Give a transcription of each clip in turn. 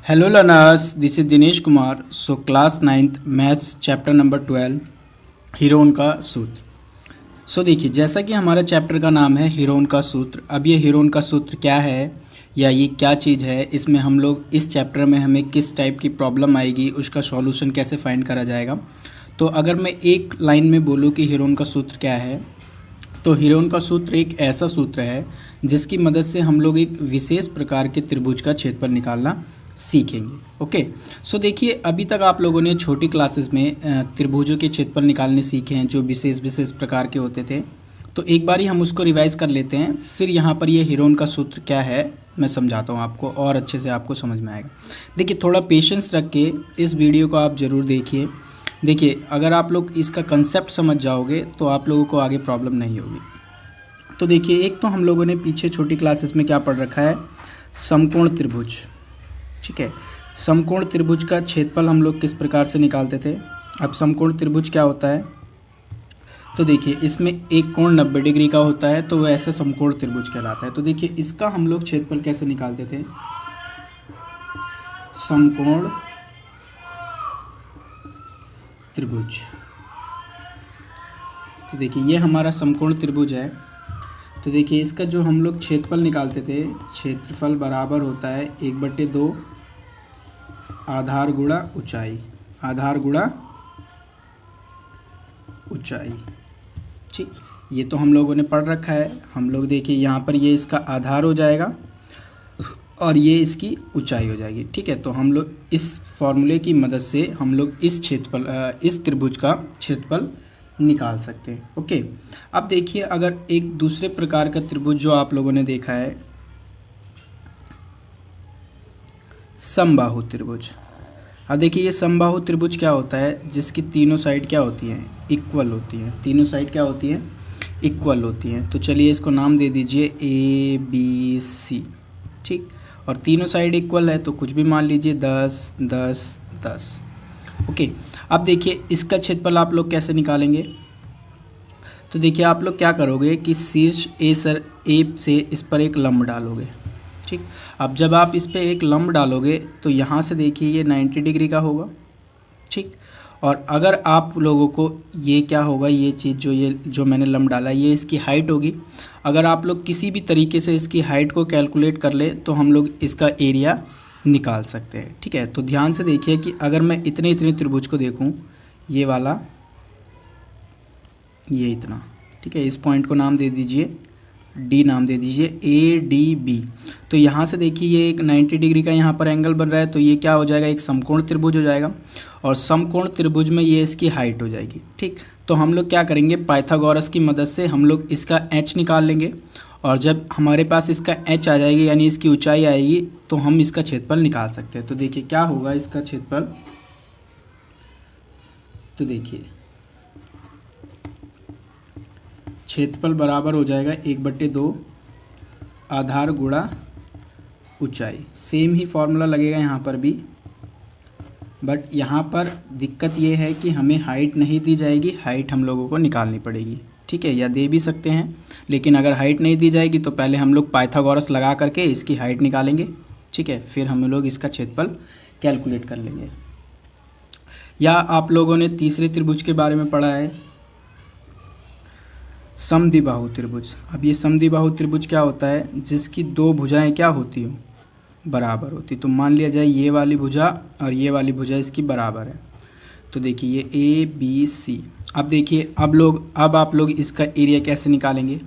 Hello learners, this is Dinesh Kumar. So class 9th maths chapter number 12 Heron का सूत्र। देखिए जैसा कि हमारा चैप्टर का नाम है हीरोन का सूत्र। अब ये हीरोन का सूत्र क्या है या ये क्या चीज़ है, इसमें हम लोग इस चैप्टर में हमें किस टाइप की प्रॉब्लम आएगी, उसका सॉल्यूशन कैसे फाइंड करा जाएगा। तो अगर मैं एक लाइन में बोलूँ कि हीरोन का सूत्र क्या है, तो हीरोन का सूत्र एक ऐसा सूत्र है जिसकी मदद से हम लोग एक विशेष प्रकार के त्रिभुज का क्षेत्रफल निकालना सीखेंगे। ओके, सो देखिए अभी तक आप लोगों ने छोटी क्लासेस में त्रिभुजों के क्षेत्रफल निकालने सीखे हैं जो विशेष प्रकार के होते थे। तो एक बार ही हम उसको रिवाइज कर लेते हैं, फिर यहाँ पर ये हीरोन का सूत्र क्या है मैं समझाता हूँ आपको और अच्छे से आपको समझ में आएगा। देखिए थोड़ा पेशेंस रख के इस वीडियो को आप ज़रूर देखिए। देखिए अगर आप लोग इसका कंसेप्ट समझ जाओगे तो आप लोगों को आगे प्रॉब्लम नहीं होगी। तो देखिए एक तो हम लोगों ने पीछे छोटी क्लासेस में क्या पढ़ रखा है, समकोण त्रिभुज। ठीक है, समकोण त्रिभुज का क्षेत्रफल हम लोग किस प्रकार से निकालते थे। अब समकोण त्रिभुज क्या होता है, तो देखिए इसमें एक कोण 90 डिग्री का होता है, तो वह ऐसा समकोण त्रिभुज कहलाता है। तो देखिए इसका हम लोग क्षेत्रफल कैसे निकालते थे, समकोण त्रिभुज। तो देखिए ये हमारा समकोण त्रिभुज है। तो देखिए इसका जो हम लोग क्षेत्रफल निकालते थे, क्षेत्रफल बराबर होता है 1/2 आधार गुणा ऊंचाई, आधार गुणा ऊंचाई। ठीक, ये तो हम लोगों ने पढ़ रखा है। हम लोग देखिए यहाँ पर ये इसका आधार हो जाएगा और ये इसकी ऊंचाई हो जाएगी। ठीक है, तो हम लोग इस फॉर्मूले की मदद से हम लोग इस त्रिभुज का क्षेत्रफल निकाल सकते हैं। ओके, अब देखिए अगर एक दूसरे प्रकार का त्रिभुज जो आप लोगों ने देखा है, समबाहु त्रिभुज। अब देखिए ये समबाहु त्रिभुज क्या होता है, जिसकी तीनों साइड क्या होती हैं, इक्वल होती हैं। तीनों साइड क्या होती हैं, इक्वल होती हैं। तो चलिए इसको नाम दे दीजिए ABC। ठीक, और तीनों साइड इक्वल है तो कुछ भी मान लीजिए 10 10 10। ओके, अब देखिए इसका क्षेत्रफल आप लोग कैसे निकालेंगे। तो देखिए आप लोग क्या करोगे कि शीर्ष ए से इस पर एक लंब डालोगे। ठीक, अब जब आप इस पर एक लंब डालोगे तो यहाँ से देखिए ये 90 डिग्री का होगा। ठीक, और अगर आप लोगों को ये क्या होगा, ये चीज़ जो मैंने लंब डाला ये इसकी हाइट होगी। अगर आप लोग किसी भी तरीके से इसकी हाइट को कैलकुलेट कर ले तो हम लोग इसका एरिया निकाल सकते हैं। ठीक है, तो ध्यान से देखिए कि अगर मैं इतने त्रिभुज को देखूं, ये वाला, ये इतना, ठीक है, इस पॉइंट को नाम दे दीजिए D, नाम दे दीजिए ADB। तो यहाँ से देखिए ये एक 90 डिग्री का यहाँ पर एंगल बन रहा है, तो ये क्या हो जाएगा, एक समकोण त्रिभुज हो जाएगा। और समकोण त्रिभुज में ये इसकी हाइट हो जाएगी। ठीक, तो हम लोग क्या करेंगे, पाइथागोरस की मदद से हम लोग इसका h निकाल लेंगे, और जब हमारे पास इसका h आ जाएगी यानी इसकी ऊंचाई आएगी तो हम इसका क्षेत्रफल निकाल सकते हैं। तो देखिए क्या होगा इसका क्षेत्रफल, तो देखिए क्षेत्रफल बराबर हो जाएगा 1/2 आधार गुणा ऊंचाई। सेम ही फॉर्मूला लगेगा यहाँ पर भी, बट यहाँ पर दिक्कत ये है कि हमें हाइट नहीं दी जाएगी, हाइट हम लोगों को निकालनी पड़ेगी। ठीक है, या दे भी सकते हैं, लेकिन अगर हाइट नहीं दी जाएगी तो पहले हम लोग पाइथागोरस लगा करके इसकी हाइट निकालेंगे। ठीक है, फिर हम लोग इसका क्षेत्रफल कैलकुलेट कर लेंगे। या आप लोगों ने तीसरे त्रिभुज के बारे में पढ़ा है, समद्विबाहु त्रिभुज। अब ये समद्विबाहु त्रिभुज क्या होता है, जिसकी दो भुजाएं क्या होती हो, बराबर होती। तो मान लिया जाए ये वाली भुजा और ये वाली भुजा इसकी बराबर है। तो देखिए ये ABC। अब देखिए अब आप लोग इसका एरिया कैसे निकालेंगे।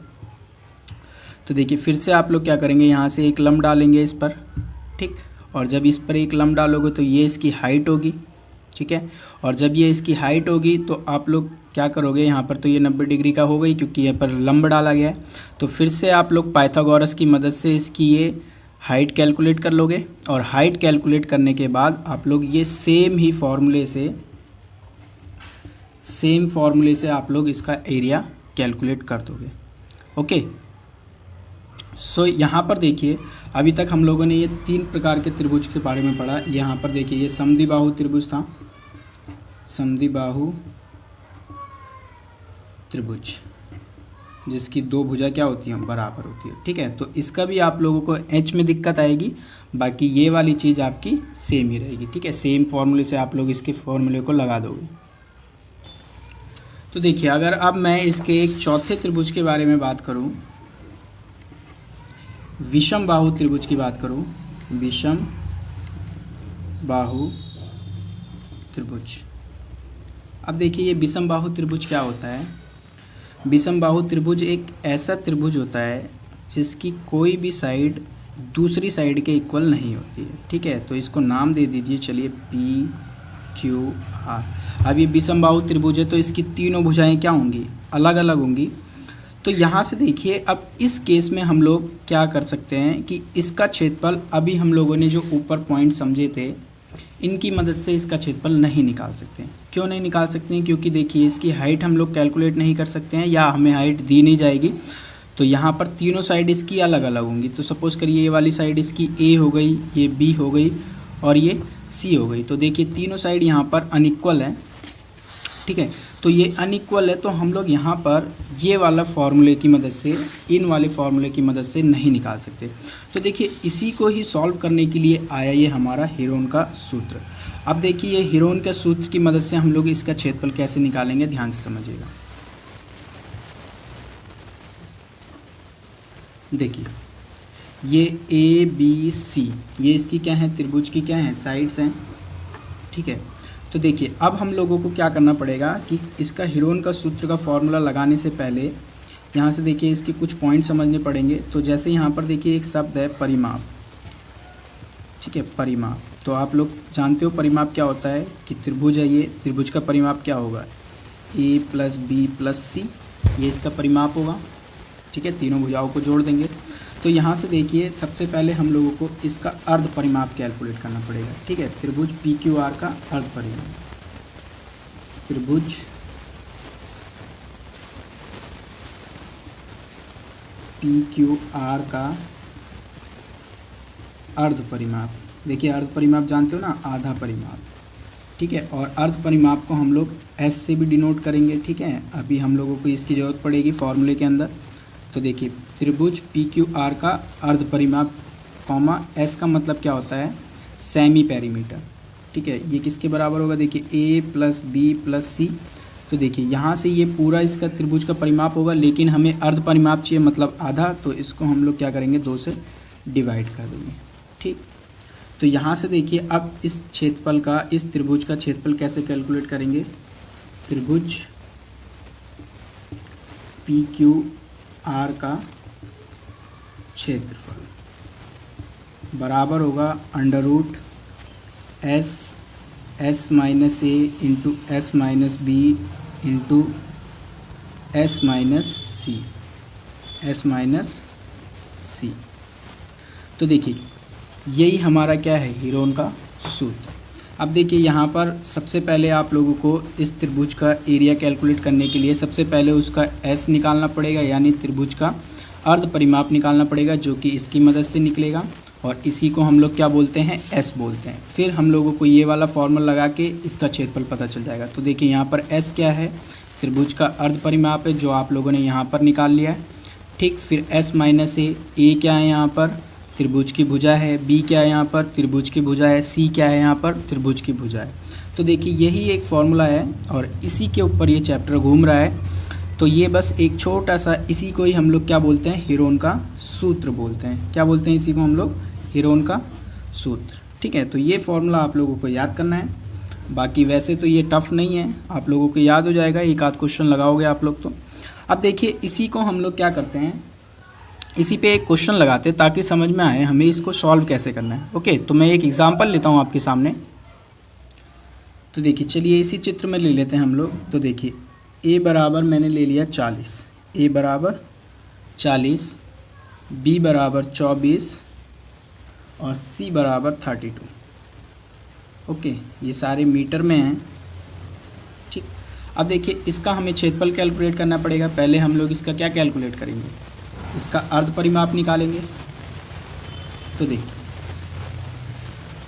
तो देखिए फिर से आप लोग क्या करेंगे, यहाँ से एक लंब डालेंगे इस पर। ठीक, और जब इस पर एक लंब डालोगे तो ये इसकी हाइट होगी। ठीक है, और जब ये इसकी हाइट होगी तो आप लोग क्या करोगे, यहाँ पर तो ये 90 डिग्री का हो गई क्योंकि यहाँ पर लंब डाला गया है। तो फिर से आप लोग पाइथागोरस की मदद से इसकी ये हाइट कैलकुलेट कर लोगे, और हाइट कैलकुलेट करने के बाद आप लोग ये सेम फॉर्मूले से आप लोग इसका एरिया कैलकुलेट कर दोगे। ओके, सो यहाँ पर देखिए अभी तक हम लोगों ने ये 3 प्रकार के त्रिभुज के बारे में पढ़ा। यहाँ पर देखिए ये समद्विबाहु त्रिभुज था, समद्विबाहु त्रिभुज। जिसकी दो भुजा क्या होती हैं, बराबर होती है। ठीक है, तो इसका भी आप लोगों को एच में दिक्कत आएगी, बाकी ये वाली चीज़ आपकी सेम ही रहेगी। ठीक है, सेम फॉर्मूले से आप लोग इसके फॉर्मूले को लगा दोगे। तो देखिए, अगर अब मैं इसके एक चौथे त्रिभुज के बारे में बात करूं, विषम बाहु त्रिभुज की बात करूं, विषम बाहु त्रिभुज। अब देखिए, ये विषम बाहु त्रिभुज क्या होता है। विषम बाहु त्रिभुज एक ऐसा त्रिभुज होता है जिसकी कोई भी साइड दूसरी साइड के इक्वल नहीं होती है। ठीक है, तो इसको नाम दे दीजिए, चलिए पी क्यू आर। अब ये विषम बाहु त्रिभुज है तो इसकी तीनों भुजाएं क्या होंगी, अलग अलग होंगी। तो यहाँ से देखिए, अब इस केस में हम लोग क्या कर सकते हैं कि इसका क्षेत्रफल, अभी हम लोगों ने जो ऊपर पॉइंट समझे थे, इनकी मदद से इसका क्षेत्रफल नहीं निकाल सकते हैं। क्यों नहीं निकाल सकते हैं, क्योंकि देखिए इसकी हाइट हम लोग कैलकुलेट नहीं कर सकते हैं, या हमें हाइट दी नहीं जाएगी। तो यहाँ पर तीनों साइड इसकी अलग अलग होंगी। तो सपोज़ करिए ये वाली साइड इसकी ए हो गई, ये बी हो गई और ये सी हो गई। तो देखिए तीनों साइड यहाँ पर अनइक्वल है। ठीक है, तो ये अनइक्वल है, तो हम लोग यहाँ पर ये वाला फॉर्मूले की मदद से, इन वाले फॉर्मूले की मदद से नहीं निकाल सकते। तो देखिए इसी को ही सॉल्व करने के लिए आया ये हमारा हीरोन का सूत्र। अब देखिए ये हीरोन के सूत्र की मदद से हम लोग इसका क्षेत्रफल कैसे निकालेंगे, ध्यान से समझिएगा। देखिए ये ए बी सी, ये इसकी क्या है, त्रिभुज की क्या है, साइड्स हैं। ठीक है, तो देखिए अब हम लोगों को क्या करना पड़ेगा कि इसका हीरोन का सूत्र का फॉर्मूला लगाने से पहले यहाँ से देखिए इसके कुछ पॉइंट समझने पड़ेंगे। तो जैसे यहाँ पर देखिए एक शब्द है परिमाप। ठीक है, परिमाप, तो आप लोग जानते हो परिमाप क्या होता है कि त्रिभुज है, ये त्रिभुज का परिमाप क्या होगा, ए प्लस बी प्लस सी, ये इसका परिमाप होगा। ठीक है, तीनों भुजाओं को जोड़ देंगे। तो यहाँ से देखिए सबसे पहले हम लोगों को इसका अर्ध परिमाप कैलकुलेट करना पड़ेगा। ठीक है, त्रिभुज पी क्यू आर का अर्ध परिमाप, त्रिभुज पी क्यू आर का अर्ध परिमाप। देखिए अर्ध परिमाप जानते हो ना, आधा परिमाप। ठीक है, और अर्ध परिमाप को हम लोग एस से भी डिनोट करेंगे। ठीक है, अभी हम लोगों को इसकी ज़रूरत पड़ेगी फॉर्मूले के अंदर। तो देखिए त्रिभुज पी क्यू आर का अर्ध परिमाप, कॉमा एस का मतलब क्या होता है, सेमी पेरीमीटर। ठीक है, ये किसके बराबर होगा, देखिए ए प्लस बी प्लस सी। तो देखिए यहाँ से ये पूरा इसका त्रिभुज का परिमाप होगा, लेकिन हमें अर्ध परिमाप चाहिए मतलब आधा, तो इसको हम लोग क्या करेंगे, 2 से डिवाइड कर देंगे। ठीक, तो यहाँ से देखिए अब इस क्षेत्रफल का, इस त्रिभुज का क्षेत्रफल कैसे कैलकुलेट करेंगे, त्रिभुज पी क्यू आर का क्षेत्रफल बराबर होगा under root S minus A into S minus B into S minus C. तो देखिए यही हमारा क्या है, हीरोन का सूत्र। अब देखिए यहाँ पर सबसे पहले आप लोगों को इस त्रिभुज का एरिया कैलकुलेट करने के लिए सबसे पहले उसका एस निकालना पड़ेगा, यानी त्रिभुज का अर्ध परिमाप निकालना पड़ेगा, जो कि इसकी मदद से निकलेगा, और इसी को हम लोग क्या बोलते हैं, एस बोलते हैं। फिर हम लोगों को ये वाला फॉर्मूला लगा के इसका क्षेत्रफल पता चल जाएगा। तो देखिए यहाँ पर एस क्या है, त्रिभुज का अर्ध परिमाप है, जो आप लोगों ने यहाँ पर निकाल लिया है। ठीक, फिर एस माइनस ए क्या है, यहाँ पर त्रिभुज की भुजा है, बी क्या है, यहाँ पर त्रिभुज की भुजा है, सी क्या है, यहाँ पर त्रिभुज की भुजा है। तो देखिए यही एक फॉर्मूला है और इसी के ऊपर ये चैप्टर घूम रहा है। तो ये बस एक छोटा सा, इसी को ही हम लोग क्या बोलते हैं, हीरोन का सूत्र बोलते हैं। क्या बोलते हैं इसी को हम लोग, हीरोन का सूत्र। ठीक है, तो ये फॉर्मूला आप लोगों को याद करना है। बाकी वैसे तो ये टफ नहीं है, आप लोगों को याद हो जाएगा, एक आध क्वेश्चन लगाओगे आप लोग तो। अब देखिए इसी को हम लोग क्या करते हैं, इसी पे एक क्वेश्चन लगाते हैं ताकि समझ में आए हमें इसको सॉल्व कैसे करना है। ओके, तो मैं एक एग्जांपल लेता हूँ आपके सामने। तो देखिए चलिए इसी चित्र में ले लेते हैं हम लोग। तो देखिए ए बराबर मैंने ले लिया 40, ए बराबर 40, बी बराबर 24 और सी बराबर 32। ओके, ये सारे मीटर में हैं। ठीक, अब देखिए इसका हमें क्षेत्रफल कैलकुलेट करना पड़ेगा। पहले हम लोग इसका क्या कैलकुलेट करेंगे, इसका अर्ध परिमाप निकालेंगे। तो देखिए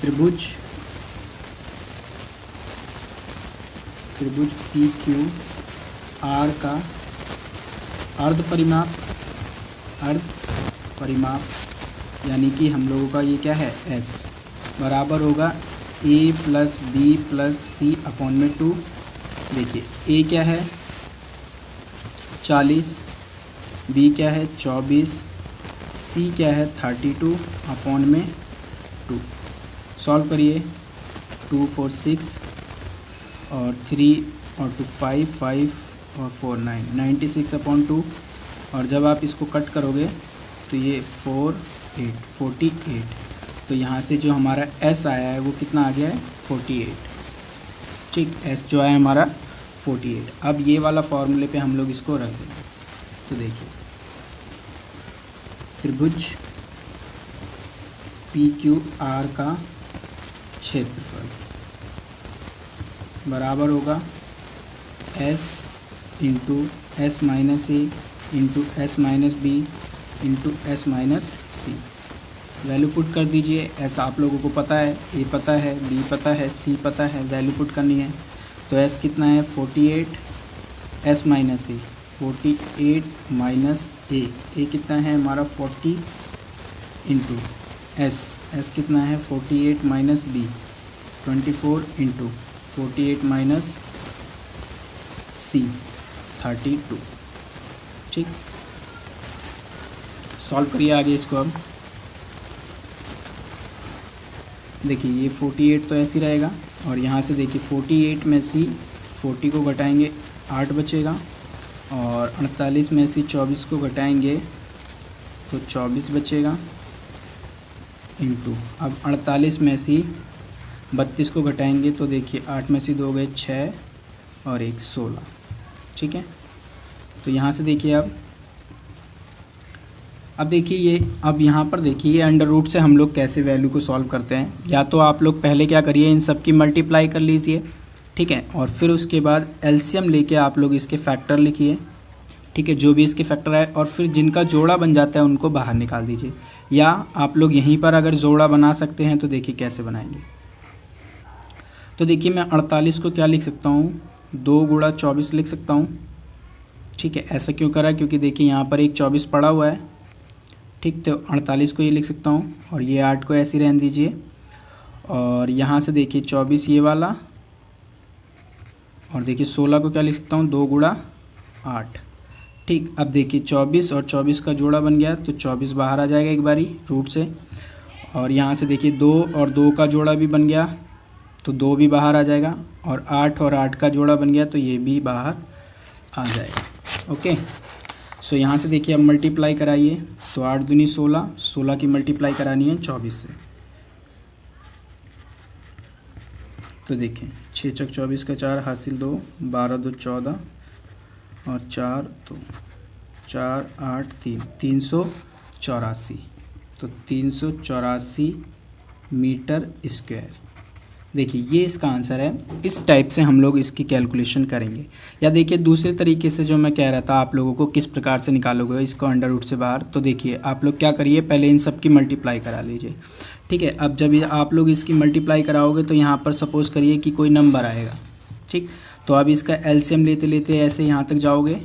त्रिभुज पी क्यू आर का अर्ध परिमाप यानी कि हम लोगों का ये क्या है S बराबर होगा a plus B plus C upon में 2। देखिए a क्या है 40, b क्या है 24, c क्या है 32 अपॉन में 2। सॉल्व करिए 2 4 6 और 3 और 2 5 5 और 4 9 96 अपॉन 2। और जब आप इसको कट करोगे तो ये 4 8 48। तो यहाँ से जो हमारा S आया है वो कितना आ गया है 48। ठीक, S जो आया हमारा 48। अब ये वाला फॉर्मूले पे हम लोग इसको रख देंगे। तो देखिए त्रिभुज PQR का क्षेत्रफल बराबर होगा S into S minus A into S minus B into S minus C. Value put कर दीजिए। S आप लोगों को पता है, A पता है, B पता है, C पता है, वैल्यू पुट करनी है। तो S कितना है 48, S माइनस ए 48 माइनस ए कितना है हमारा 40 इंटू S कितना है 48 माइनस बी 24 इंटू 48 माइनस सी 32। ठीक, सॉल्व करिए आगे इसको। अब देखिए ये 48 तो ऐसे ही रहेगा और यहाँ से देखिए 48 में से 40 को घटाएंगे 8 बचेगा और 48 में से 24 को घटाएंगे तो 24 बचेगा इंटू अब 48 में से 32 को घटाएंगे तो देखिए 8 में से 2 गए 6 और 1 16। ठीक है, तो यहाँ से देखिए अब देखिए ये अब यहाँ पर देखिए ये अंडर रूट से हम लोग कैसे वैल्यू को सॉल्व करते हैं। या तो आप लोग पहले क्या करिए इन सब की मल्टीप्लाई कर लीजिए, ठीक है, और फिर उसके बाद एलसीएम लेके आप लोग इसके फैक्टर लिखिए, ठीक है, जो भी इसके फैक्टर है, और फिर जिनका जोड़ा बन जाता है उनको बाहर निकाल दीजिए। या आप लोग यहीं पर अगर जोड़ा बना सकते हैं तो देखिए कैसे बनाएंगे। तो देखिए मैं 48 को क्या लिख सकता हूँ 2 गुणा 24 लिख सकता हूँ। ठीक है, ऐसा क्यों करा क्योंकि देखिए यहाँ पर एक 24 पड़ा हुआ है। ठीक, तो 48 को ये लिख सकता हूँ और ये 8 को ऐसे रहने दीजिए। और यहाँ से देखिए 24 ये वाला और देखिए 16 को क्या लिख सकता हूँ 2 गुणा 8। ठीक, अब देखिए 24 और 24 का जोड़ा बन गया तो 24 बाहर आ जाएगा एक बारी रूट से। और यहाँ से देखिए 2 और 2 का जोड़ा भी बन गया तो 2 भी बाहर आ जाएगा और 8 और 8 का जोड़ा बन गया तो ये भी बाहर आ जाएगा। ओके, सो यहाँ से देखिए अब मल्टीप्लाई कराइए तो 8 दूनी 16, 16 की मल्टीप्लाई करानी है 24 से। तो देखिए 6 चक 24 का 4 हासिल 2, 12 2 14 और 4 तो 4 8 3 384। तो 384 मीटर स्क्वायर। देखिए ये इसका आंसर है। इस टाइप से हम लोग इसकी कैलकुलेशन करेंगे। या देखिए दूसरे तरीके से जो मैं कह रहा था आप लोगों को किस प्रकार से निकालोगे इसको अंडर रूट से बाहर। तो देखिए आप लोग क्या करिए पहले इन सब की मल्टीप्लाई करा लीजिए। ठीक है, अब जब आप लोग इसकी मल्टीप्लाई कराओगे तो यहाँ पर सपोज़ करिए कि कोई नंबर आएगा। ठीक, तो अब इसका एलसीएम लेते लेते ऐसे यहाँ तक जाओगे।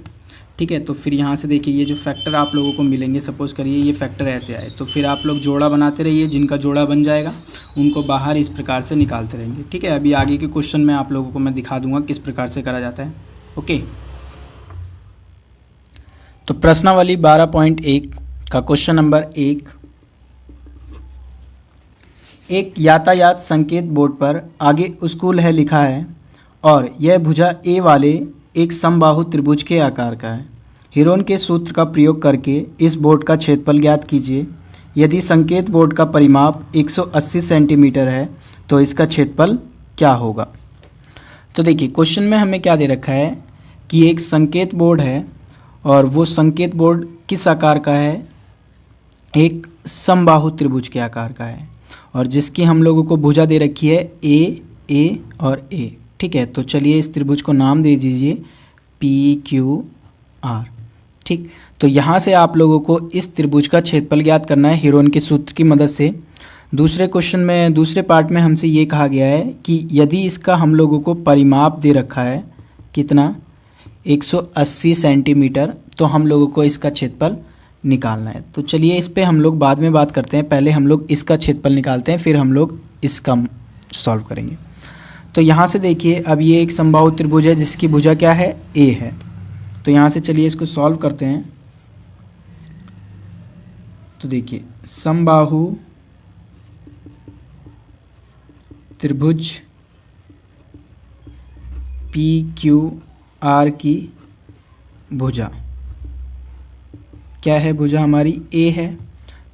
ठीक है, तो फिर यहाँ से देखिए ये जो फैक्टर आप लोगों को मिलेंगे, सपोज़ करिए ये फैक्टर ऐसे आए तो फिर आप लोग जोड़ा बनाते रहिए। जिनका जोड़ा बन जाएगा उनको बाहर इस प्रकार से निकालते रहेंगे। ठीक है, अभी आगे के क्वेश्चन में आप लोगों को मैं दिखा दूंगा किस प्रकार से करा जाता है। ओके, तो प्रश्नावली 12.1 का क्वेश्चन नंबर 1। एक यातायात संकेत बोर्ड पर आगे स्कूल है लिखा है और यह भुजा ए वाले एक समबाहु त्रिभुज के आकार का है। हीरोन के सूत्र का प्रयोग करके इस बोर्ड का क्षेत्रफल ज्ञात कीजिए। यदि संकेत बोर्ड का परिमाप 180 सेंटीमीटर है तो इसका क्षेत्रफल क्या होगा। तो देखिए क्वेश्चन में हमें क्या दे रखा है कि एक संकेत बोर्ड है और वो संकेत बोर्ड किस आकार का है, एक समबाहु त्रिभुज के आकार का है और जिसकी हम लोगों को भुजा दे रखी है ए और ए। ठीक है, तो चलिए इस त्रिभुज को नाम दे दीजिए PQR। ठीक, तो यहाँ से आप लोगों को इस त्रिभुज का क्षेत्रफल ज्ञात करना है हीरोन के सूत्र की मदद से। दूसरे क्वेश्चन में दूसरे पार्ट में हमसे ये कहा गया है कि यदि इसका हम लोगों को परिमाप दे रखा है कितना 180 सेंटीमीटर, तो हम लोगों को इसका क्षेत्रफल निकालना है। तो चलिए इस पे हम लोग बाद में बात करते हैं, पहले हम लोग इसका क्षेत्रफल निकालते हैं, फिर हम लोग इसका सॉल्व करेंगे। तो यहाँ से देखिए, अब ये एक समबाहु त्रिभुज है जिसकी भुजा क्या है, ए है। तो यहाँ से चलिए इसको सॉल्व करते हैं। तो देखिए समबाहु त्रिभुज पी क्यू आर की भुजा क्या है, भुजा हमारी ए है।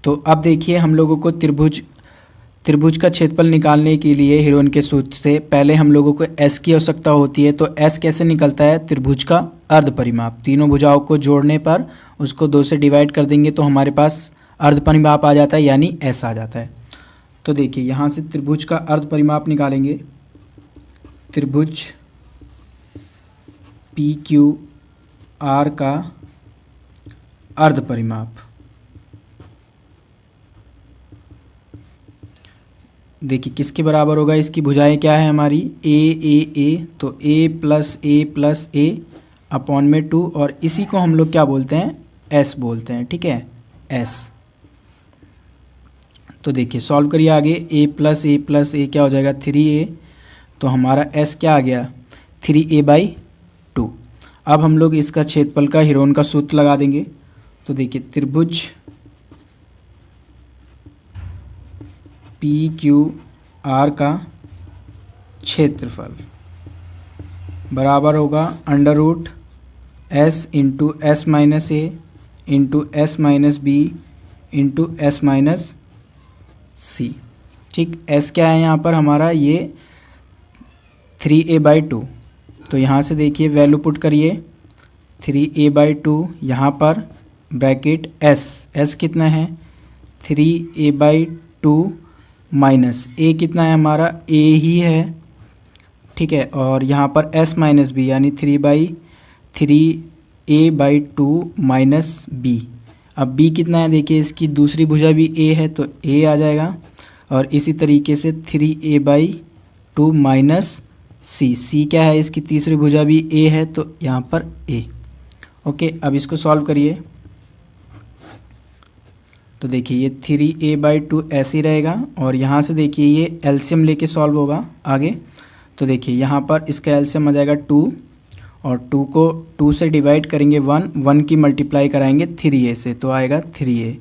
तो अब देखिए हम लोगों को त्रिभुज का क्षेत्रफल निकालने के लिए हीरोन के सूत्र से पहले हम लोगों को एस की आवश्यकता होती है। तो एस कैसे निकलता है, त्रिभुज का अर्ध परिमाप। तीनों भुजाओं को जोड़ने पर उसको 2 से डिवाइड कर देंगे तो हमारे पास अर्ध परिमाप आ जाता है, यानी एस आ जाता है। तो देखिए यहाँ से त्रिभुज का अर्ध परिमाप निकालेंगे। त्रिभुज पी क्यू आर का अर्ध परिमाप, देखिए किसके बराबर होगा, इसकी भुजाएं क्या है हमारी, ए। तो a + a अपॉन में 2, और इसी को हम लोग क्या बोलते हैं, s बोलते हैं, ठीक है, s। तो देखिए सॉल्व करिए आगे, a + a क्या हो जाएगा, 3a। तो हमारा s क्या आ गया, 3a/2। अब हम लोग इसका क्षेत्रफल का हीरोन का सूत्र लगा देंगे। तो देखिए त्रिभुज पी क्यू आर का क्षेत्रफल बराबर होगा √s × s - a × s - b × s - c। ठीक, s क्या है यहाँ पर हमारा, ये 3a/2। तो यहाँ से देखिए वैल्यू पुट करिए, 3a/2 यहाँ पर ब्रैकेट s कितना है, 3a/2 माइनस a कितना है हमारा, a ही है, ठीक है, और यहाँ पर s - b यानी 3a/2 माइनस b। अब b कितना है, देखिए इसकी दूसरी भुजा भी a है तो a आ जाएगा, और इसी तरीके से 3a/2 माइनस c क्या है, इसकी तीसरी भुजा भी a है तो यहाँ पर a। ओके, अब इसको सॉल्व करिए। तो देखिए ये 3a/2 ऐसे ही रहेगा, और यहाँ से देखिए ये एलसीएम लेके सॉल्व होगा आगे। तो देखिए यहाँ पर इसका एलसीएम आ जाएगा 2, और 2 को 2 से डिवाइड करेंगे 1 की मल्टीप्लाई कराएंगे 3a से, तो आएगा 3a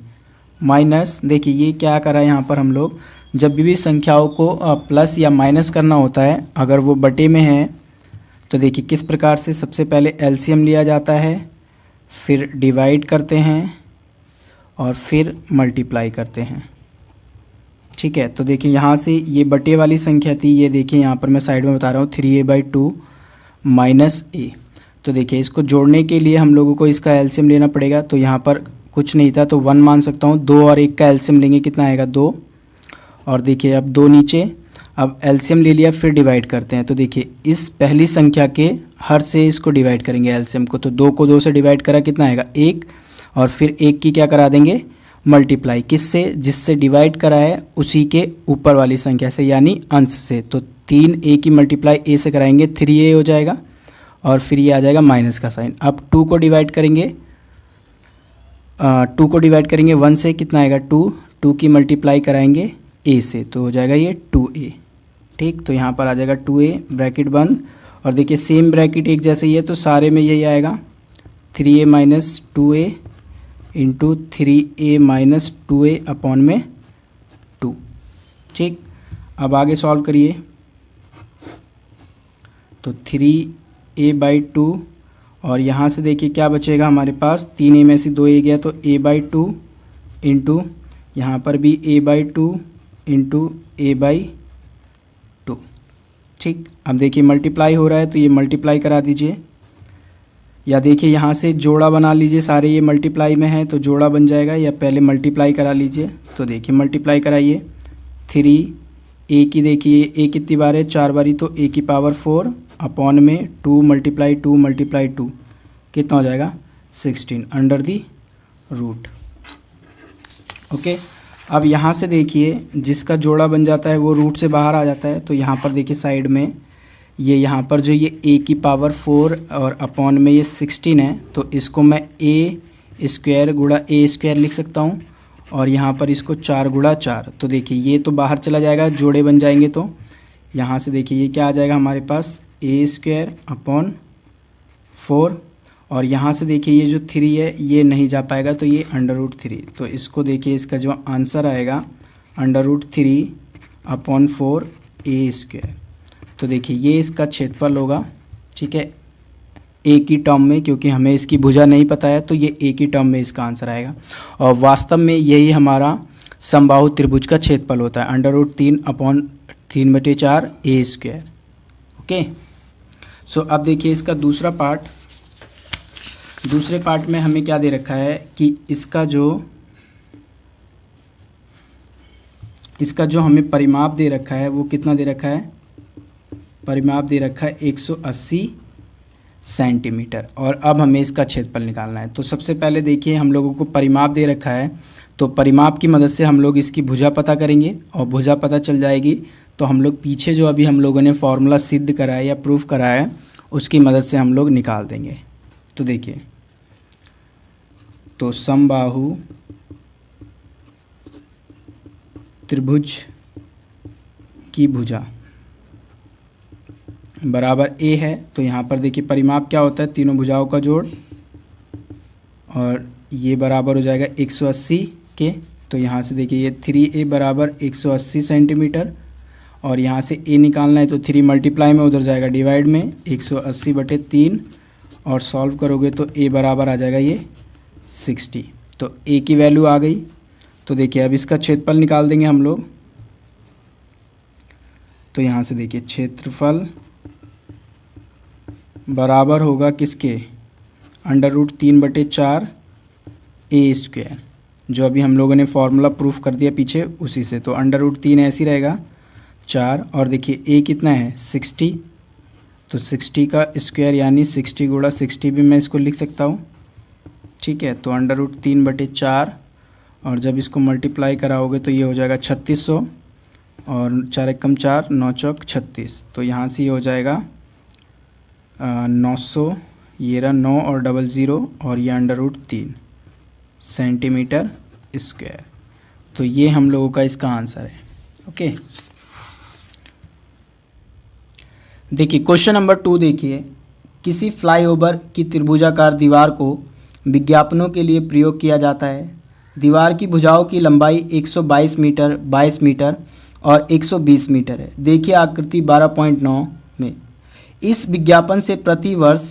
माइनस, देखिए ये क्या करा है यहाँ पर हम लोग, जब भी संख्याओं को प्लस या माइनस करना होता है अगर वो बटे में है, तो देखिए किस प्रकार से, सबसे पहले एलसीएम लिया जाता है, फिर डिवाइड करते हैं और फिर मल्टीप्लाई करते हैं, ठीक है। तो देखिए यहाँ से ये बटे वाली संख्या थी, ये देखिए यहाँ पर मैं साइड में बता रहा हूँ 3a/2 माइनस a। तो देखिए इसको जोड़ने के लिए हम लोगों को इसका एलसीएम लेना पड़ेगा। तो यहाँ पर कुछ नहीं था तो 1 मान सकता हूँ, 2 और 1 का एलसीएम लेंगे, कितना आएगा 2, और देखिए अब 2 नीचे, अब एलसीएम ले लिया, फिर डिवाइड करते हैं। तो देखिए इस पहली संख्या के हर से इसको डिवाइड करेंगे एलसीएम को, तो 2 को 2 से डिवाइड करा, कितना आएगा 1, और फिर 1 की क्या करा देंगे मल्टीप्लाई, किससे, जिससे डिवाइड करा है उसी के ऊपर वाली संख्या से, यानी अंश से। तो 3a की मल्टीप्लाई a से कराएंगे, 3a हो जाएगा, और फिर ये आ जाएगा माइनस का साइन। अब 2 को डिवाइड करेंगे 1 से, कितना आएगा 2 की मल्टीप्लाई कराएंगे a से, तो हो जाएगा ये 2a। ठीक, तो यहाँ पर आ जाएगा 2a, ब्रैकेट बंद, और देखिए सेम ब्रैकेट एक जैसे ही है तो सारे में यही आएगा, 3a - 2a into 3a - 2a upon में 2। ठीक, अब आगे सॉल्व करिए। तो 3a/2, और यहाँ से देखिए क्या बचेगा हमारे पास, 3a में से 2a गया तो a/2 इंटू यहाँ पर भी a/2 इंटू a/2। ठीक, अब देखिए मल्टीप्लाई हो रहा है तो ये मल्टीप्लाई करा दीजिए, या देखिए यहाँ से जोड़ा बना लीजिए, सारे ये मल्टीप्लाई में है तो जोड़ा बन जाएगा, या पहले मल्टीप्लाई करा लीजिए। तो देखिए मल्टीप्लाई कराइए, 3a की देखिए a कितनी बार है, 4 बारी, तो a की पावर 4 अपॉन में 2 × 2 कितना हो जाएगा 16 अंडर दी रूट। ओके, अब यहाँ से देखिए जिसका जोड़ा बन जाता है वो रूट से बाहर आ जाता है, तो यहाँ पर देखिए साइड में ये यहाँ पर जो ये a की पावर 4 और अपॉन में ये 16 है, तो इसको मैं a स्क्वायर गुणा a स्क्वायर लिख सकता हूँ और यहाँ पर इसको 4 गुणा 4। तो देखिए ये तो बाहर चला जाएगा, जोड़े बन जाएंगे, तो यहाँ से देखिए ये क्या आ जाएगा हमारे पास a स्क्वायर अपॉन 4 और यहाँ से देखिए ये जो 3 है ये नहीं जा पाएगा, तो ये √3। तो इसको देखिए इसका जो आंसर आएगा √3 अपॉन 4 a स्क्वायर। तो देखिए ये इसका क्षेत्रफल होगा, ठीक है, ए की टर्म में, क्योंकि हमें इसकी भुजा नहीं पता है तो ये ए की टर्म में इसका आंसर आएगा। और वास्तव में यही हमारा समबाहु त्रिभुज का क्षेत्रफल होता है √3 अपॉन 3/4 a स्क्वायर। ओके, सो अब देखिए इसका दूसरा पार्ट। दूसरे पार्ट में हमें क्या दे रखा है कि इसका जो हमें परिमाप दे रखा है वो कितना दे रखा है, परिमाप दे रखा है 180 सेंटीमीटर। और अब हमें इसका क्षेत्रफल निकालना है। तो सबसे पहले देखिए हम लोगों को परिमाप दे रखा है, तो परिमाप की मदद से हम लोग इसकी भुजा पता करेंगे और भुजा पता चल जाएगी तो हम लोग पीछे जो अभी हम लोगों ने फॉर्मूला सिद्ध करा है या प्रूफ करा है उसकी मदद से हम लोग निकाल देंगे। तो देखिए, तो समबाहु त्रिभुज की भुजा बराबर a है। तो यहाँ पर देखिए परिमाप क्या होता है, तीनों भुजाओं का जोड़, और ये बराबर हो जाएगा 180 के। तो यहाँ से देखिए ये 3a बराबर 180 सेंटीमीटर और यहाँ से a निकालना है तो 3 मल्टीप्लाई में उधर जाएगा डिवाइड में 180/3 और सॉल्व करोगे तो a बराबर आ जाएगा ये 60। तो a की वैल्यू आ गई। तो देखिए अब इसका क्षेत्रफल निकाल देंगे हम लोग। तो यहाँ से देखिए क्षेत्रफल बराबर होगा किसके, √3/4 a स्क्वायर, जो अभी हम लोगों ने फॉर्मूला प्रूफ कर दिया पीछे उसी से। तो √3 ऐसे ही रहेगा 4 और देखिए a कितना है 60, तो 60 का स्क्वायर यानी 60 गुणा 60 भी मैं इसको लिख सकता हूँ, ठीक है। तो √3/4 और जब इसको मल्टीप्लाई कराओगे तो ये हो जाएगा 3600 और 4 एकम 4 9 चौक 36। तो यहाँ से ये हो जाएगा 900, ये रहा 9 और 00 और ये √3 सेंटीमीटर स्क्वायर। तो ये हम लोगों का इसका आंसर है। ओके, देखिए क्वेश्चन नंबर 2 देखिए, किसी फ्लाईओवर की त्रिभुजाकार दीवार को विज्ञापनों के लिए प्रयोग किया जाता है। दीवार की भुजाओं की लंबाई 122 मीटर, 22 मीटर और 120 मीटर है। देखिए आकृति 12.9 में। इस विज्ञापन से प्रति वर्ष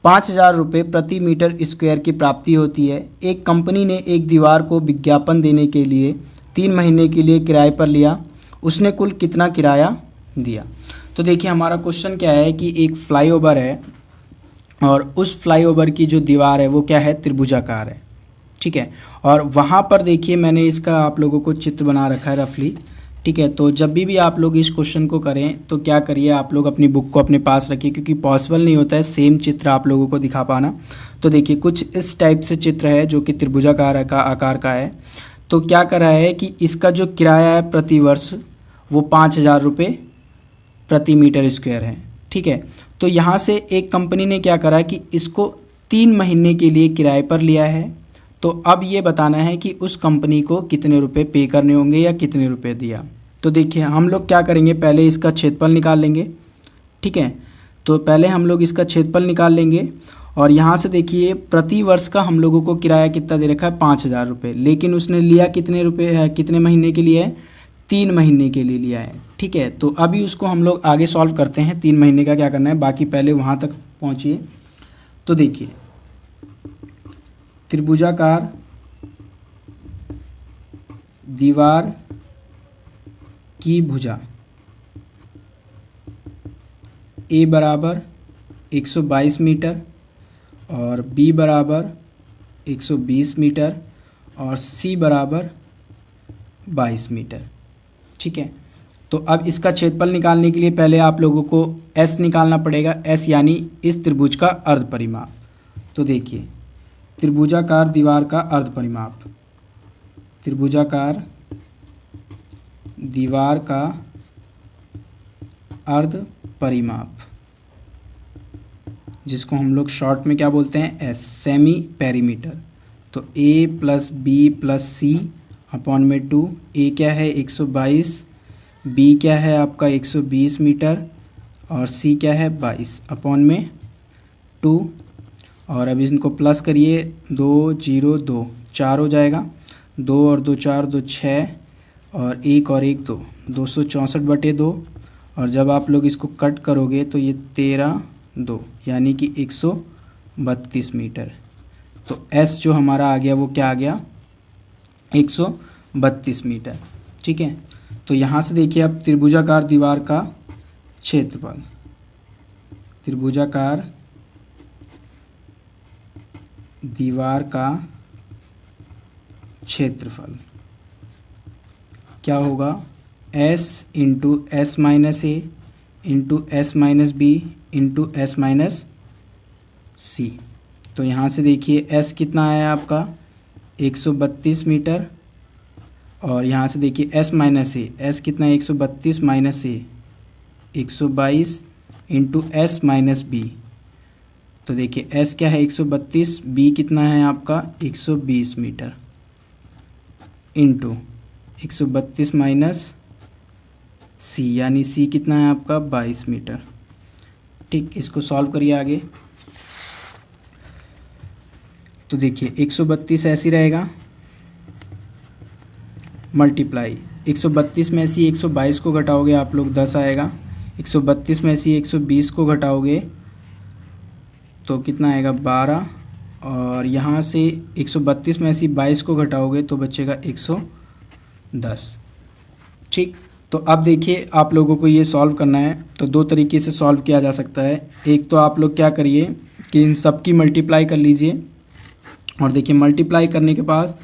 5,000 रुपये प्रति मीटर स्क्वायर की प्राप्ति होती है। एक कंपनी ने एक दीवार को विज्ञापन देने के लिए 3 महीने के लिए किराए पर लिया। उसने कुल कितना किराया दिया। तो देखिए हमारा क्वेश्चन क्या है कि एक फ्लाईओवर है और उस फ्लाईओवर की जो दीवार है वो क्या है, त्रिभुजाकार है, ठीक है। और वहाँ पर देखिए मैंने इसका आप लोगों को चित्र बना रखा है रफली, ठीक है। तो जब भी आप लोग इस क्वेश्चन को करें तो क्या करिए, आप लोग अपनी बुक को अपने पास रखिए, क्योंकि पॉसिबल नहीं होता है सेम चित्र आप लोगों को दिखा पाना। तो देखिए कुछ इस टाइप से चित्र है जो कि त्रिभुजाकार का आकार का है। तो क्या करा है कि इसका जो किराया है प्रति वर्ष वो 5,000 रुपये प्रति मीटर स्क्वायर है, ठीक है। तो यहाँ से एक कंपनी ने क्या करा कि इसको 3 महीने के लिए किराए पर लिया है। तो अब ये बताना है कि उस कंपनी को कितने रुपए पे करने होंगे या कितने रुपए दिया। तो देखिए हम लोग क्या करेंगे, पहले इसका क्षेत्रफल निकाल लेंगे, ठीक है। तो पहले हम लोग इसका क्षेत्रफल निकाल लेंगे और यहाँ से देखिए प्रति वर्ष का हम लोगों को किराया कितना दे रखा है, 5,000 रुपये, लेकिन उसने लिया कितने रुपये है, कितने महीने के लिए है, 3 महीने के लिए लिया है, ठीक है। तो अभी उसको हम लोग आगे सॉल्व करते हैं, 3 महीने का क्या करना है, बाकी पहले वहाँ तक पहुँचिए। तो देखिए त्रिभुजाकार दीवार की भुजा ए बराबर 122 मीटर और बी बराबर 120 मीटर और सी बराबर 22 मीटर, ठीक है। तो अब इसका क्षेत्रफल निकालने के लिए पहले आप लोगों को एस निकालना पड़ेगा, एस यानी इस त्रिभुज का अर्ध परिमाप। तो देखिए त्रिभुजाकार दीवार का अर्ध परिमाप, त्रिभुजाकार दीवार का अर्ध परिमाप, जिसको हम लोग शॉर्ट में क्या बोलते हैं, एस, सेमी पेरीमीटर। तो ए plus B plus C upon में 2, ए क्या है 122, बी क्या है आपका 120 मीटर और सी क्या है 22 अपॉन में 2। और अब इनको प्लस करिए, 2 0 2 4 हो जाएगा, 2 और 2 4 2 6 और 1 और 1 2, 264/2। और जब आप लोग इसको कट करोगे तो ये 13 2 यानी कि 132 मीटर। तो एस जो हमारा आ गया वो क्या आ गया, 132 मीटर। ठीक है, तो यहाँ से देखिए अब त्रिभुजाकार दीवार का क्षेत्रफल, त्रिभुजाकार दीवार का क्षेत्रफल क्या होगा, s into S minus A into S minus B into S minus C. तो यहाँ से देखिए s कितना आया आपका 132 मीटर और यहाँ से देखिए s माइनस ए, s कितना है 132 माइनस ए 122 इंटू एस माइनस बी। तो देखिए s क्या है 132, b कितना है आपका 120 मीटर इंटू 132 माइनस c यानी c कितना है आपका 22 मीटर। ठीक, इसको सॉल्व करिए आगे। तो देखिए 132 ऐसे रहेगा मल्टीप्लाई 132 में से 122 को घटाओगे आप लोग 10 आएगा, 132 में से 120 को घटाओगे तो कितना आएगा 12 और यहाँ से 132 में से 22 को घटाओगे तो बचेगा 110। ठीक, तो अब देखिए आप लोगों को ये सॉल्व करना है तो दो तरीके से सॉल्व किया जा सकता है। एक तो आप लोग क्या करिए कि इन सब की मल्टीप्लाई कर लीजिए और देखिए मल्टीप्लाई करने के पास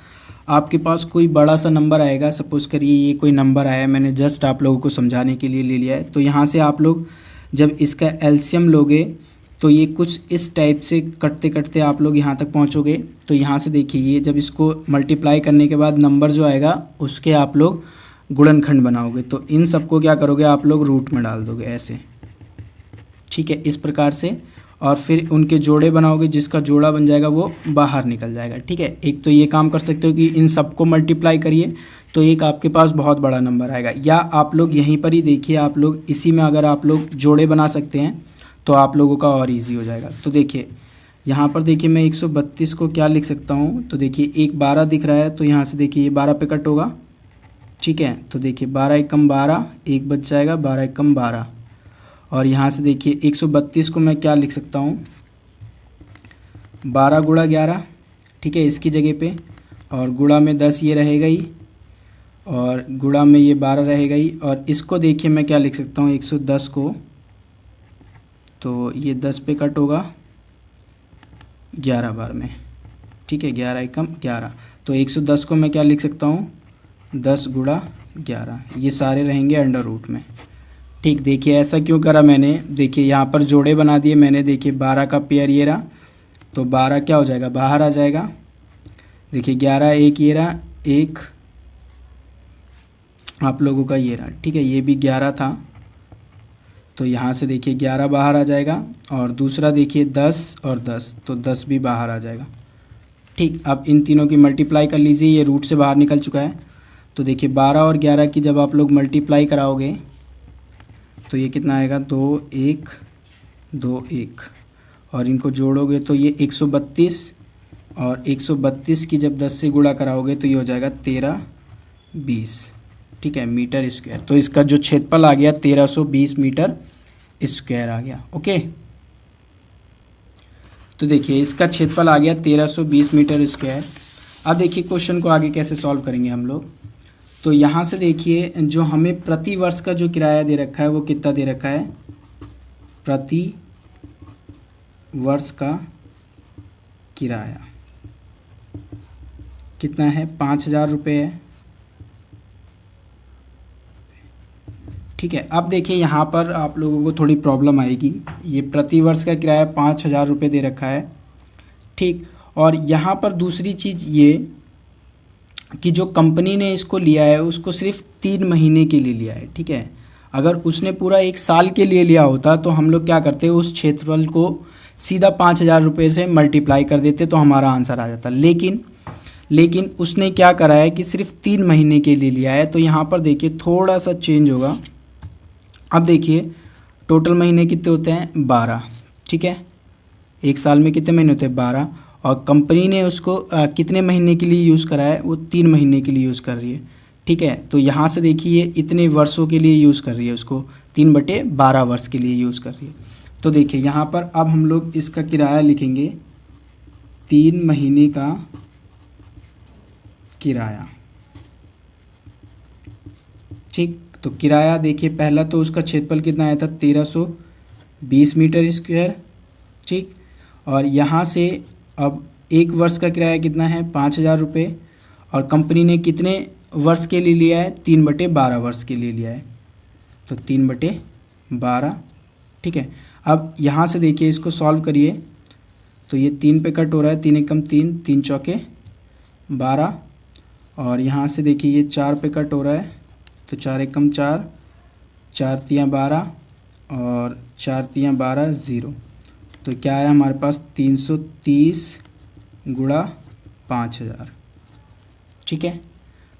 आपके पास कोई बड़ा सा नंबर आएगा, सपोज करिए ये कोई नंबर आया, मैंने जस्ट आप लोगों को समझाने के लिए ले लिया है। तो यहाँ से आप लोग जब इसका एलसीएम लोगे तो ये कुछ इस टाइप से कटते कटते आप लोग यहाँ तक पहुँचोगे। तो यहाँ से देखिए ये जब इसको मल्टीप्लाई करने के बाद नंबर जो आएगा उसके आप लोग गुणनखंड बनाओगे तो इन सबको क्या करोगे आप लोग रूट में डाल दोगे ऐसे। ठीक है, इस प्रकार से और फिर उनके जोड़े बनाओगे, जिसका जोड़ा बन जाएगा वो बाहर निकल जाएगा। ठीक है, एक तो ये काम कर सकते हो कि इन सबको मल्टीप्लाई करिए तो एक आपके पास बहुत बड़ा नंबर आएगा, या आप लोग यहीं पर ही देखिए आप लोग इसी में अगर आप लोग जोड़े बना सकते हैं तो आप लोगों का और इजी हो जाएगा। तो देखिए यहाँ पर देखिए मैं 132 को क्या लिख सकता हूँ, तो देखिए एक 12 दिख रहा है तो यहाँ से देखिए ये 12 पे कट होगा। ठीक है, तो देखिए 12 एकम 12, एक बच जाएगा 12 एकम 12 और यहाँ से देखिए 132 को मैं क्या लिख सकता हूँ 12 गुणा 11। ठीक है, इसकी जगह पे और गुणा में 10 ये रहेगा ही और गुणा में ये 12 रहेगा ही और इसको देखिए मैं क्या लिख सकता हूँ 110 को, तो ये 10 पे कट होगा 11 बार में। ठीक है, 11 एकम 11, तो 110 को मैं क्या लिख सकता हूँ 10 गुणा 11, ये सारे रहेंगे अंडर रूट में। ठीक, देखिए ऐसा क्यों करा मैंने, देखिए यहाँ पर जोड़े बना दिए मैंने, देखिए 12 का पेयर ये रहा तो 12 क्या हो जाएगा बाहर आ जाएगा। देखिए 11 एक ये रहा, एक आप लोगों का ये रहा। ठीक है, ये भी 11 था तो यहाँ से देखिए 11 बाहर आ जाएगा और दूसरा देखिए 10 और 10 तो 10 भी बाहर आ जाएगा। ठीक, अब इन तीनों की मल्टीप्लाई कर लीजिए, ये रूट से बाहर निकल चुका है। तो देखिए 12 और 11 की जब आप लोग मल्टीप्लाई कराओगे तो ये कितना आएगा 2 1 2 1 और इनको जोड़ोगे तो ये 132 और 132 की जब 10 से गुणा कराओगे तो ये हो जाएगा 13 20। ठीक है, मीटर स्क्वायर। तो इसका जो क्षेत्रफल आ गया 1320 मीटर स्क्वायर आ गया। ओके, तो देखिए इसका क्षेत्रफल आ गया 1320 मीटर स्क्वायर। अब देखिए क्वेश्चन को आगे कैसे सॉल्व करेंगे हम लोग। तो यहाँ से देखिए जो हमें प्रति वर्ष का जो किराया दे रखा है वो कितना दे रखा है, प्रति वर्ष का किराया कितना है 5000 रुपये है। ठीक है, अब देखिए यहाँ पर आप लोगों को थोड़ी प्रॉब्लम आएगी, ये प्रति वर्ष का किराया 5000 रुपये दे रखा है। ठीक, और यहाँ पर दूसरी चीज़ ये कि जो कंपनी ने इसको लिया है उसको सिर्फ 3 महीने के लिए लिया है। ठीक है, अगर उसने पूरा 1 साल के लिए लिया होता तो हम लोग क्या करते, उस क्षेत्रफल को सीधा 5,000 रुपये से मल्टीप्लाई कर देते तो हमारा आंसर आ जाता। लेकिन उसने क्या करा है कि सिर्फ 3 महीने के लिए लिया है। तो यहाँ पर देखिए थोड़ा सा चेंज होगा। अब देखिए टोटल महीने कितने होते हैं, 12, ठीक है। 1 साल में कितने महीने होते हैं, 12। और कंपनी ने उसको कितने महीने के लिए यूज़ करा है, वो 3 महीने के लिए यूज़ कर रही है, ठीक है। तो यहाँ से देखिए इतने वर्षों के लिए यूज़ कर रही है, उसको 3/12 वर्ष के लिए यूज़ कर रही है। तो देखिए यहाँ पर अब हम लोग इसका किराया लिखेंगे, 3 महीने का किराया, ठीक। तो किराया देखिए पहला तो उसका क्षेत्रफल कितना आया था, 1320 मीटर स्क्वायर, ठीक। और यहाँ से अब 1 वर्ष का किराया कितना है, 5,000 रुपये। और कंपनी ने कितने वर्ष के लिए लिया है, 3/12 वर्ष के लिए लिया है, तो 3/12, ठीक है। अब यहाँ से देखिए इसको सॉल्व करिए तो ये 3 पे कट हो रहा है, 3 एकम 3, 3 चौके 12। और यहाँ से देखिए ये 4 पे कट हो रहा है, तो 4 एकम 4, 4 तियाँ 12 और 4 तियाँ 12, 0। तो क्या है हमारे पास, 330 गुणा 5,000, ठीक है।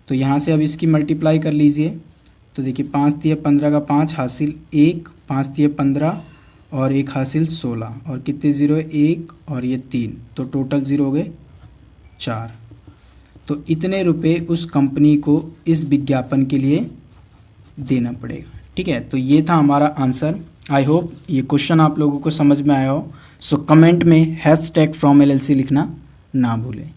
तो यहाँ से अब इसकी मल्टीप्लाई कर लीजिए। तो देखिए 5 तिया 15 का 5 हासिल 1, 5 तिया 15 और 1 हासिल 16, और कितने ज़ीरो है, 1 और ये 3, तो टोटल ज़ीरो हो गए 4। तो इतने रुपए उस कंपनी को इस विज्ञापन के लिए देना पड़ेगा, ठीक है। तो ये था हमारा आंसर। आई होप ये क्वेश्चन आप लोगों को समझ में आया हो। सो कमेंट में #FromLLC लिखना ना भूलें।